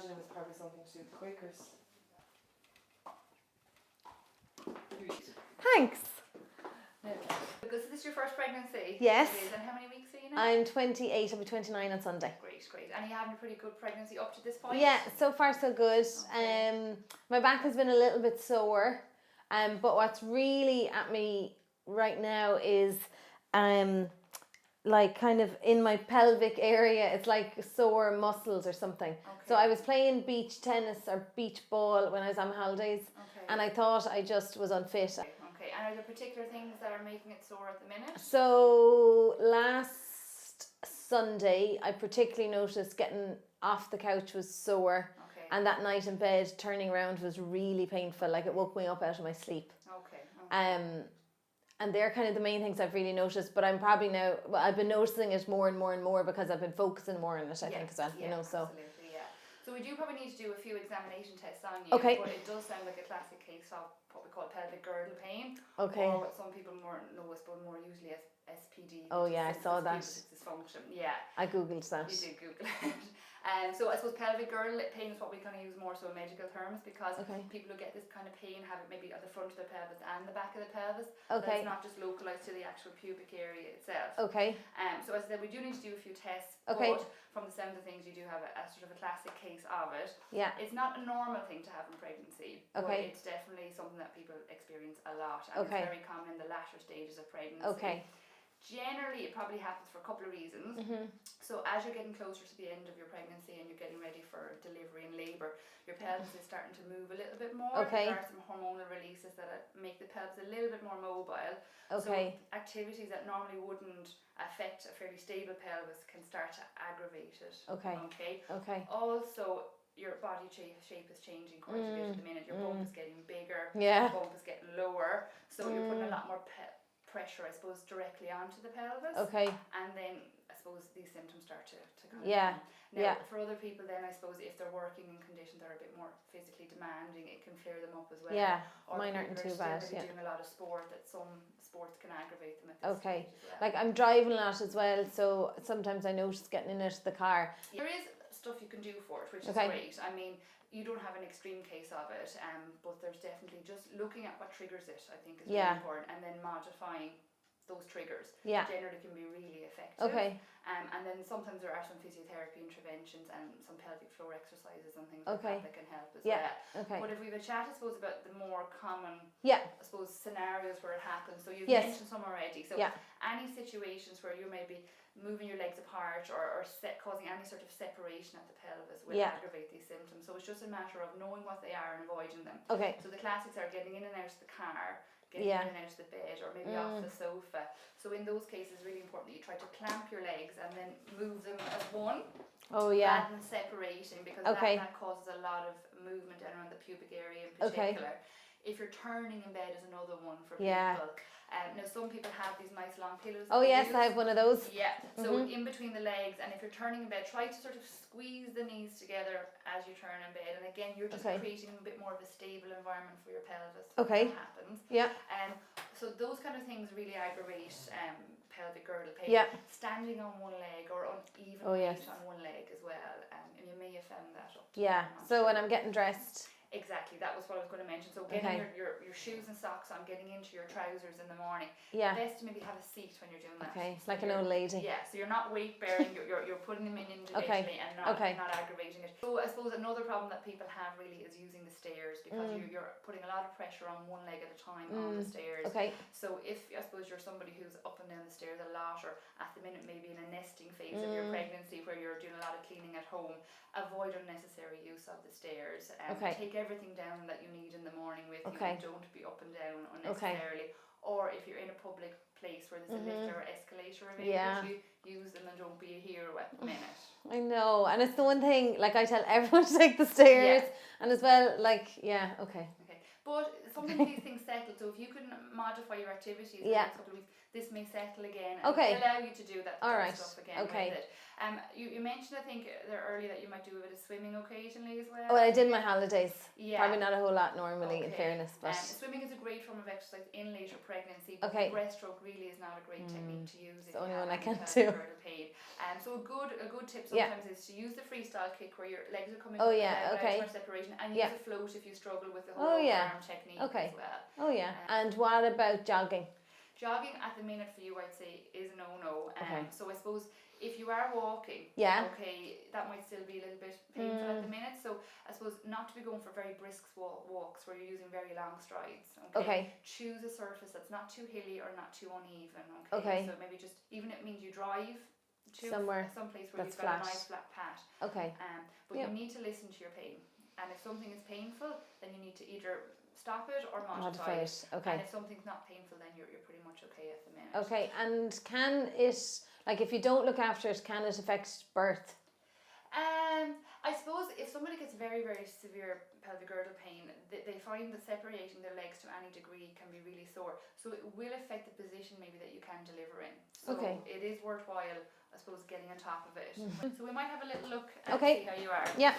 imagine it was probably something to do with the Quakers. Thanks. Because this is your first pregnancy. Yes. It is. And how many weeks are you now? I'm 28, I'll be 29 on Sunday. Great. And you having a pretty good pregnancy up to this point? Yeah, so far so good. Okay. My back has been a little bit sore, but what's really at me right now is like kind of in my pelvic area, it's like sore muscles or something. Okay. So I was playing beach tennis or beach ball when I was on holidays, and I thought I just was unfit. Okay, and are there particular things that are making it sore at the minute? So last Sunday, I particularly noticed getting off the couch was sore. Okay. And that night in bed, turning around was really painful. Like it woke me up out of my sleep. Okay. And they're kind of the main things I've really noticed. But I'm probably now, well, I've been noticing it more and more because I've been focusing more on it, I think, as well. Yeah, you know, so. Absolutely, yeah. So we do probably need to do a few examination tests on you. Okay. But it does sound like a classic case of what we call pelvic girdle pain. Okay. Or what some people more know as, but more usually as SPD. Oh yeah, I saw that. Dysfunction. Yeah. I googled that. You did Google it. So I suppose pelvic girdle pain is what we kind of use more so in medical terms, because people who get this kind of pain have it maybe at the front of the pelvis and the back of the pelvis. Okay. It's not just localized to the actual pubic area itself. Okay. So as I said, we do need to do a few tests. Okay. But from the sound of things, you do have a sort of a classic case of it. Yeah. It's not a normal thing to have in pregnancy. Okay. But it's definitely something that people experience a lot, and it's very common in the latter stages of pregnancy. Okay. Generally, it probably happens for a couple of reasons. So as you're getting closer to the end of your pregnancy and you're getting ready for delivery and labour, your pelvis is starting to move a little bit more. Okay. There are some hormonal releases that make the pelvis a little bit more mobile. Okay. So activities that normally wouldn't affect a fairly stable pelvis can start to aggravate it. Okay. Okay. Also, your body shape is changing quite a bit at the minute. Your bump is getting bigger. Yeah. Your bump is getting lower. So you're putting a lot more pressure, I suppose, directly onto the pelvis. Okay. And then I suppose these symptoms start to come. Yeah. Now, for other people, then I suppose if they're working in conditions that are a bit more physically demanding, it can flare them up as well. Yeah. Or Mine aren't too bad. Really doing a lot of sport, that some sports can aggravate them at this stage as well. Like I'm driving a lot as well, so sometimes I notice getting in it the car. There is stuff you can do for it, which is great. I mean, you don't have an extreme case of it, but there's definitely just looking at what triggers it, I think, is really important, and then modifying those triggers generally can be really effective. Okay. And then sometimes there are some physiotherapy interventions and some pelvic floor exercises and things like that can help as well. Okay. But if we have a chat, I suppose, about the more common, I suppose, scenarios where it happens. So you've mentioned some already. So any situations where you may be moving your legs apart or causing any sort of separation at the pelvis will aggravate these symptoms. So it's just a matter of knowing what they are and avoiding them. Okay. So the classics are getting in and out of the car, getting in and out of the bed, or maybe off the sofa. So in those cases, it's really important that you try to clamp your legs and then move them as one. Oh yeah. Rather than separating, because that causes a lot of movement around the pubic area in particular. If you're turning in bed is another one for people. Now some people have these nice long pillows. Oh yes, I have one of those. Yeah. So in between the legs, and if you're turning in bed, try to sort of squeeze the knees together as you turn in bed. And again, you're just creating a bit more of a stable environment for your pelvis. Okay. When that happens. Yeah. So those kind of things really aggravate pelvic girdle pain. Yeah. Standing on one leg or uneven weight on one leg as well. And you may have found that up. So when I'm getting dressed. Exactly, that was what I was going to mention. So getting your shoes and socks on, getting into your trousers in the morning. Best to maybe have a seat when you're doing that. Okay, so like an old lady. Yeah, so you're not weight bearing, you're putting them in individually and not aggravating it. So I suppose another problem that people have really is using the stairs, because you're putting a lot of pressure on one leg at a time on the stairs. Okay. So if I suppose you're somebody who's up and down the stairs a lot, or at the minute maybe in a nesting phase of your pregnancy where you're doing a lot of cleaning at home, avoid unnecessary use of the stairs. Take everything down that you need in the morning with you, and don't be up and down unnecessarily. Or if you're in a public place where there's a lift or escalator available, use them and don't be a hero at the minute. I know, and it's the one thing, like I tell everyone to take the stairs, and as well, like, But sometimes these things settle, so if you can modify your activities in the next couple of weeks, this may settle again and allow you to do that stuff again with it. You mentioned, I think, there earlier that you might do a bit of swimming occasionally as well. Well, I did my holidays. Probably not a whole lot normally, in fairness. But swimming is a great form of exercise in later pregnancy, but breaststroke really is not a great technique to use. It's the only one I can do. So a good tip Yeah. sometimes is to use the freestyle kick where your legs are coming Oh, up yeah, without okay. too much separation, and Yeah. use a float if you struggle with the Oh, whole yeah. arm technique Okay. as well. Oh yeah. And what about jogging? Jogging at the minute for you, I'd say, is a no-no. Okay. So I suppose if you are walking, Yeah. okay, that might still be a little bit painful at the minute. So I suppose not to be going for very brisk walks where you're using very long strides. Okay. Choose a surface that's not too hilly or not too uneven. Okay. So maybe just, even it means you drive to Somewhere someplace where that's you've got flat. a nice flat pat. Okay. But you need to listen to your pain. And if something is painful, then you need to either stop it or modify it. Okay. And if something's not painful, then you're pretty much okay at the minute. Okay. And can it, like, if you don't look after it, can it affect birth? I suppose if somebody gets very, very severe pelvic girdle pain, they find that separating their legs to any degree can be really sore. So it will affect the position maybe that you can deliver in. So it is worthwhile, I suppose, getting on top of it. So we might have a little look and see how you are. Yeah.